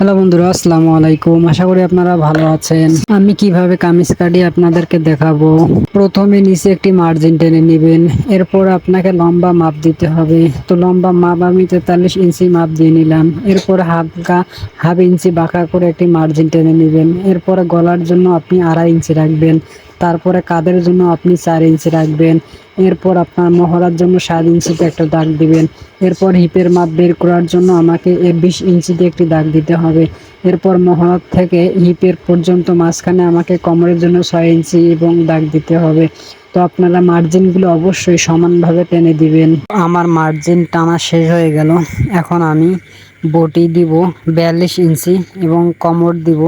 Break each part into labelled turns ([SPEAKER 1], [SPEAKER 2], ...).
[SPEAKER 1] Hello বন্ধুরা, আসসালামু আলাইকুম। আশা করি আপনারা ভালো আছেন। আমি কিভাবে কামিজ কাটি আপনাদেরকে দেখাবো। প্রথমে নিচে একটি মার্জিন টেনে নেবেন, এরপর আপনাকে লম্বা মাপ দিতে হবে। তো লম্বা মাপ আমি 43 ইঞ্চি মাপ দিয়ে নিলাম। এরপর হাফ ইঞ্চি বাঁকা করে একটি মার্জিন টেনে নেবেন। এরপর গলার জন্য আপনি 2.5 ইঞ্চি রাখবেন। তারপরে কাঁধের জন্য আপনি 4 ইঞ্চি রাখবেন। এরপর আপনার মহড়ার জন্য 7 ইঞ্চিতে একটা দাগ দিবেন। এরপর হিপের মাপ বের করার জন্য আমাকে 20 ইঞ্চিতে একটি দাগ দিতে হবে। এরপর মহড়ার থেকে হিপের পর্যন্ত মাঝখানে আমাকে কোমরের জন্য 6 ইঞ্চি এবং দাগ দিতে হবে। তো আপনারা মার্জিনগুলো অবশ্যই সমানভাবে টেনে দিবেন। আমার মার্জিন টানা শেষ হয়ে গেল। এখন আমি বটি দিব 42 ইঞ্চি এবং কোমর দিব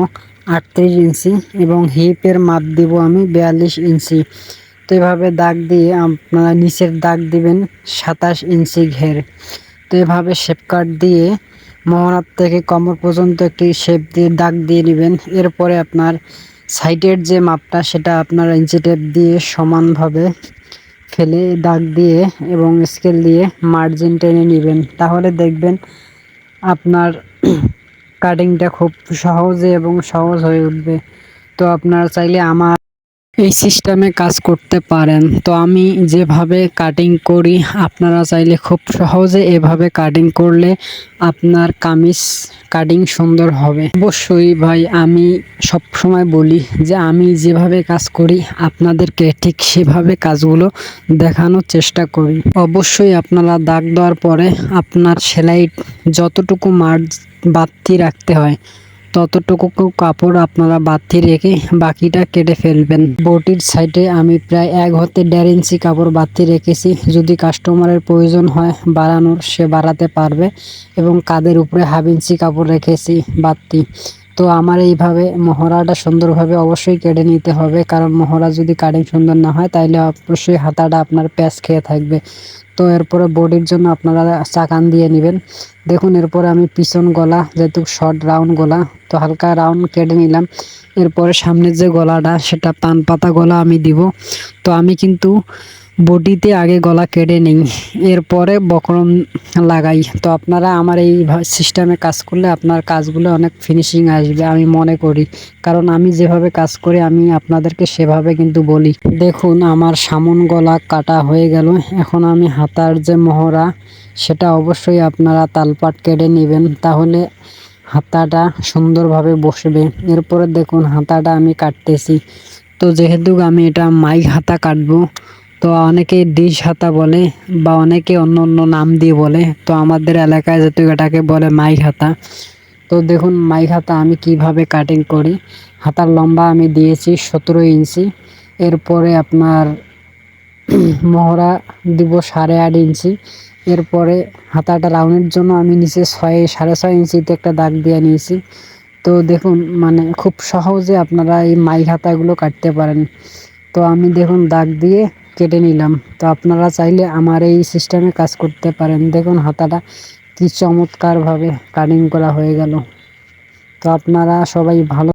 [SPEAKER 1] 38 ইঞ্চি এবং হিপের মাপ দিব আমি 42 ইঞ্চি। তো এভাবে দাগ দিয়ে আপনারা নিচের দাগ দিবেন 27 ইঞ্চি ঘের। তো এভাবে শেপ কাট দিয়ে মহড়ার থেকে কোমর পর্যন্ত একটি শেপ দিয়ে দাগ দিয়ে নেবেন। এরপরে আপনার সাইডের যে মাপটা সেটা আপনার ইঞ্চি টেপ দিয়ে সমানভাবে ফেলে দাগ দিয়ে এবং স্কেল দিয়ে মার্জিন টেনে নেবেন। তাহলে দেখবেন আপনার কাটিংটা খুব সহজে এবং সহজ হয়ে উঠবে। তো আপনারা চাইলে আমার এই সিস্টেমে কাজ করতে পারেন। তো আমি যেভাবে কাটিং করি আপনারা চাইলে খুব সহজে এভাবে কাটিং করলে আপনার কামিজ কাটিং সুন্দর হবে। অবশ্যই ভাই, আমি সব সময় বলি যে আমি যেভাবে কাজ করি আপনাদেরকে ঠিক সেভাবে কাজগুলো দেখানোর চেষ্টা করি। অবশ্যই আপনারা দাগ দেওয়ার পরে আপনার সেলাই যতটুকু মার্জ বাড়তি রাখতে হয় ততটুকু কাপড় আপনারা বাড়তি রেখে বাকিটা কেটে ফেলবেন। বটির সাইডে আমি প্রায় 1 হতে 1.5 ইঞ্চি কাপড় বাড়তি রেখেছি। যদি কাস্টমারের প্রয়োজন হয় বাড়ানোর, সে বাড়াতে পারবে। এবং কাঁধের উপরে হাফ ইঞ্চি কাপড় রেখেছি বাড়তি। তো আমার এইভাবে মহড়াটা সুন্দরভাবে অবশ্যই কেটে নিতে হবে, কারণ মহড়া যদি কাটিং সুন্দর না হয় তাহলে অবশ্যই হাতাটা আপনার প্যাচ খেয়ে থাকবে। তো এরপরে বডির জন্য আপনারা চাকান দিয়ে নেবেন। দেখুন, এরপরে আমি পিছন গলা যেহেতু শর্ট রাউন্ড গলা, তো হালকা রাউন্ড কেটে নিলাম। এরপরে সামনের যে গলাটা সেটা পান পাতা গলা আমি দিব। তো আমি কিন্তু বডিতে আগে গলা কেটে নিই, এরপরে বক্রম লাগাই। তো আপনারা আমার এই সিস্টেমে কাজ করলে আপনার কাজগুলো অনেক ফিনিশিং আসবে আমি মনে করি, কারণ আমি যেভাবে কাজ করি আমি আপনাদেরকে সেভাবে কিন্তু বলি। দেখুন, আমার সামন গলা কাটা হয়ে গেল। এখন আমি হাতার যে মহড়া সেটা অবশ্যই আপনারা তালপাট কেটে নেবেন, তাহলে হাতাটা সুন্দরভাবে বসবে। এরপরে দেখুন হাতাটা আমি কাটতেছি। তো যেহেতু আমি এটা মাইক হাতা কাটবো, তো অনেকে ডিশ হাতা বলে বা অনেকে অন্য অন্য নাম দিয়ে বলে। তো আমাদের এলাকায় যেহেতু এটাকে বলে মাইক হাতা। তো দেখুন মাইক হাতা আমি কিভাবে কাটিং করি। হাতার লম্বা আমি দিয়েছি 17 ইঞ্চি। এরপরে আপনার মহড়া দিব 8.5 ইঞ্চি। এরপরে হাতাটা রাউন্ডের জন্য আমি নিচে 6.5 ইঞ্চিতে একটা দাগ দিয়ে নিয়েছি। তো দেখুন, মানে খুব সহজে আপনারা এই মাইক হাতাগুলো কাটতে পারেন। তো আমি দেখুন দাগ দিয়ে কেটে নিলাম। তো আপনারা চাইলে আমার এই সিস্টেমে কাজ করতে পারেন। দেখুন হাতাটা কি চমৎকারভাবে কাটিং করা হয়ে গেল। তো আপনারা সবাই ভালো